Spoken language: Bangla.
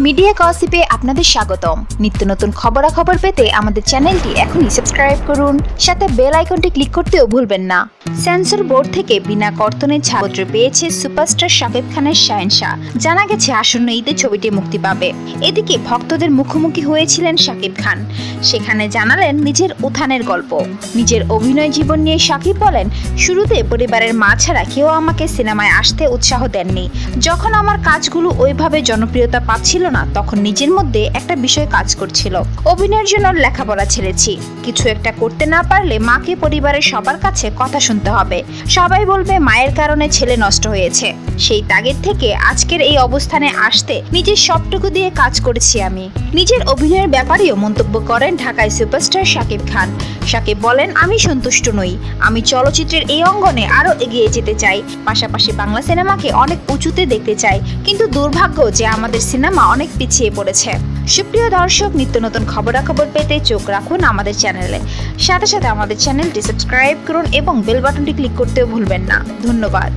মিডিয়া গসিপে আপনাদের স্বাগতম। নিত্য নতুন খবরাখবর পেতে আমাদের চ্যানেলটি এখনই সাবস্ক্রাইব করুন, সাথে বেল আইকনটি ক্লিক করতেও ভুলবেন না। সেন্সর বোর্ড থেকে বিনা কর্তনে ছাড়পত্র পেয়েছে সুপারস্টার শাকিব খানের শাহেনশা। জানা গেছে আসন্ন ঈদে ছবিটি মুক্তি পাবে। এদিকে ভক্তদের মুখোমুখি হয়েছিলেন শাকিব খান, সেখানে জানালেন নিজের উত্থানের গল্প। নিজের অভিনয় জীবন নিয়ে শাকিব বলেন, শুরুতে পরিবারের মা ছাড়া কেউ আমাকে সিনেমায় আসতে উৎসাহ দেননি। যখন আমার কাজগুলো ওইভাবে জনপ্রিয়তা পাচ্ছিল না, তখন নিজের মধ্যে একটা বিষয় কাজ করছিল। অভিনয়ের জন্য লেখাপড়া ছেড়েছি, কিছু একটা করতে না পারলে মাকে পরিবারের সবার কাছে কথা শুনতে হবে, সবাই বলবে মায়ের কারণে ছেলে নষ্ট হয়েছে। সেই তাগিদ থেকে আজকের এই অবস্থানে আসতে নিজের সবটুকু দিয়ে কাজ করেছি আমি। নিজের অভিনয়ের ব্যাপারেও মন্তব্য করেন ঢাকায় সুপারস্টার শাকিব খান। শাকিব বলেন, আমি সন্তুষ্ট নই, আমি চলচ্চিত্রের এই অঙ্গনে আরো এগিয়ে যেতে চাই, পাশাপাশি বাংলা সিনেমাকে অনেক উঁচুতে দেখতে চাই, কিন্তু দুর্ভাগ্য যে আমাদের সিনেমা অনেক পিছিয়ে পড়েছে। সুপ্রিয় দর্শক, নিত্য নতুন খবরাখবর পেতে চোখ রাখুন আমাদের চ্যানেলে, সাথে সাথে আমাদের চ্যানেলটি সাবস্ক্রাইব করুন এবং বেল বাটনটি ক্লিক করতেও ভুলবেন না। ধন্যবাদ।